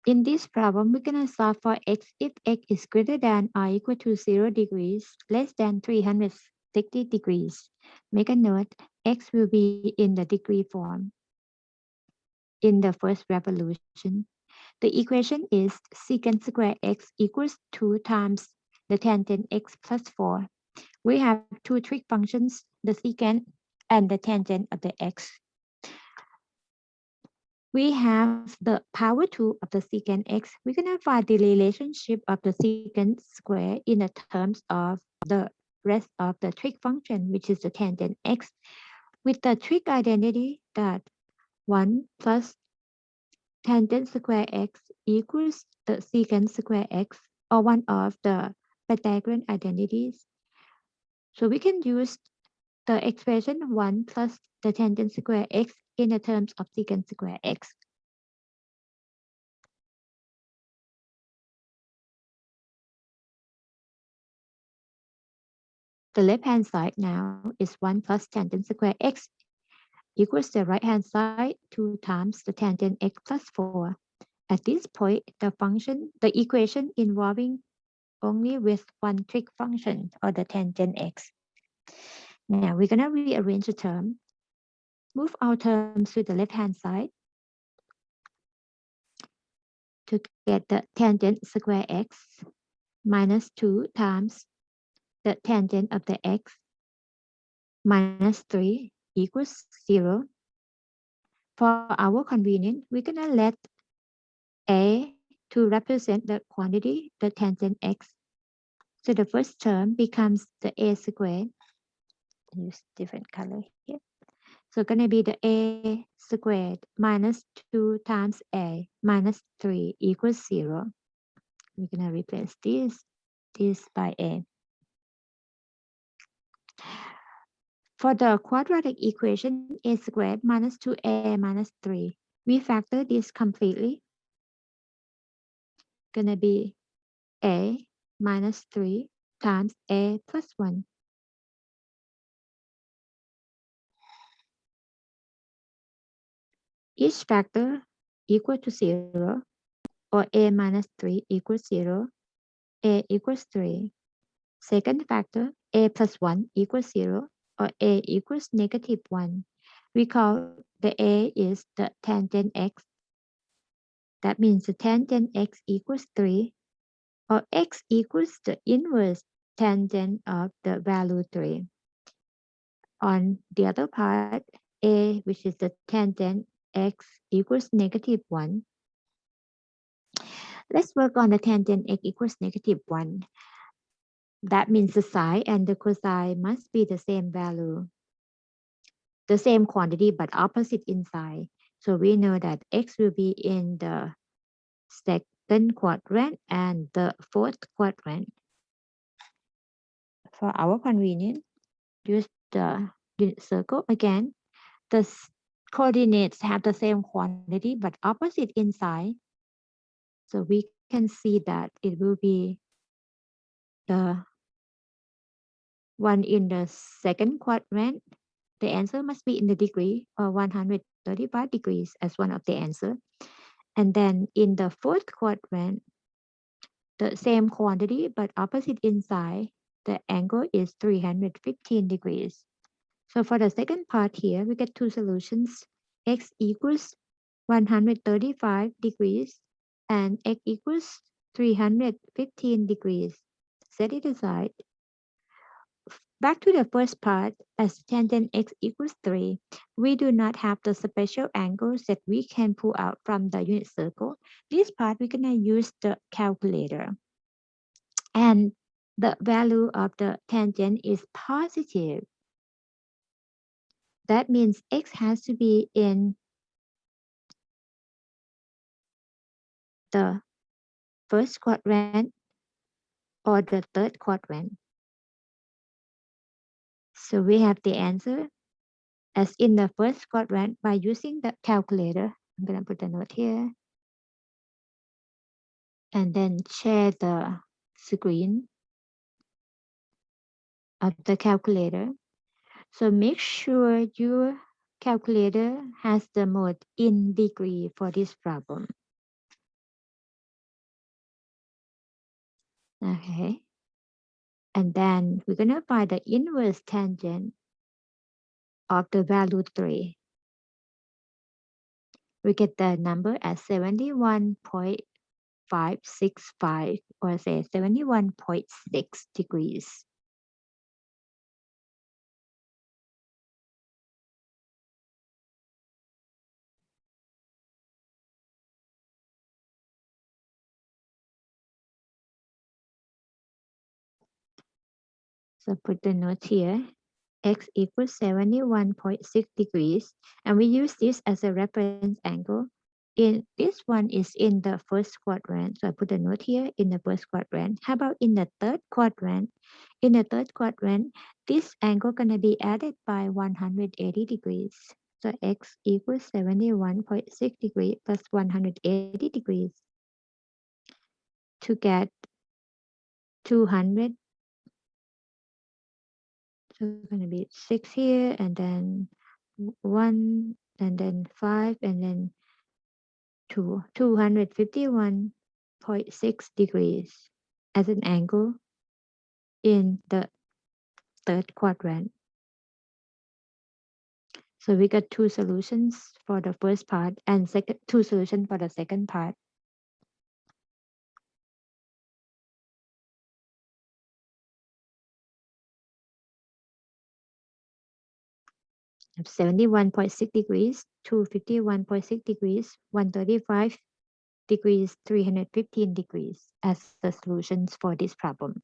In this problem, we're going to solve for x if x is greater than or equal to 0 degrees, less than 360 degrees. Make a note, x will be in the degree form in the first revolution. The equation is secant square x equals 2 times the tangent x plus 4. We have two trig functions, the secant and the tangent of the x. We have the power 2 of the secant x. We're going to find the relationship of the secant square in the terms of the rest of the trig function, which is the tangent x, with the trig identity that 1 plus tangent square x equals the secant square x, or one of the Pythagorean identities. So we can use the expression 1 plus the tangent square x in the terms of secant square x. The left-hand side now is 1 plus tangent square x equals the right-hand side 2 times the tangent x plus 4. At this point, the equation involving only with one trig function, or the tangent x. Now we're going to rearrange the term. Move our terms to the left-hand side to get the tangent square x minus 2 times the tangent of the x minus 3 equals 0. For our convenience, we're going to let a to represent the quantity, the tangent x. So the first term becomes the a squared. Use different color here. So going to be the a squared minus 2 times a minus 3 equals 0. We're going to replace this by a. For the quadratic equation, a squared minus 2a minus 3, we factor this completely. Going to be a minus 3 times a plus 1. Each factor equal to 0, or a minus 3 equals 0, a equals 3. Second factor, a plus 1 equals 0, or a equals negative 1. We call the a is the tangent x. That means the tangent x equals 3, or x equals the inverse tangent of the value 3. On the other part, a, which is the tangent x equals negative 1. Let's work on the tangent x equals negative 1. That means the sine and the cosine must be the same value, the same quantity, but opposite in sign. So we know that x will be in the second quadrant and the fourth quadrant. For our convenience, use the unit circle again. The coordinates have the same quantity, but opposite in sign. So we can see that it will be the one in the second quadrant. The answer must be in the degree, or 135 degrees as one of the answer. And then in the fourth quadrant, the same quantity but opposite inside, the angle is 315 degrees. So for the second part here, we get two solutions. X equals 135 degrees and x equals 315 degrees. Set it aside. Back to the first part, as tangent x equals 3, we do not have the special angles that we can pull out from the unit circle. This part, we're going to use the calculator. And the value of the tangent is positive. That means x has to be in the first quadrant or the third quadrant. So we have the answer as in the first quadrant by using the calculator. I'm going to put a note here. And then share the screen of the calculator. So make sure your calculator has the mode in degree for this problem. Okay. And then we're going to find the inverse tangent of the value 3. We get the number as 71.565 or say 71.6 degrees. So put the note here. X equals 71.6 degrees. And we use this as a reference angle. This one is in the first quadrant. So I put a note here in the first quadrant. How about in the third quadrant? In the third quadrant, this angle gonna be added by 180 degrees. So X equals 71.6 degrees plus 180 degrees to get 200. So it's gonna be 6 here and then 1 and then 5 and then 251.6 degrees as an angle in the third quadrant. So we got two solutions for the first part and two solutions for the second part. 71.6 degrees, 251.6 degrees, 135 degrees, 315 degrees as the solutions for this problem.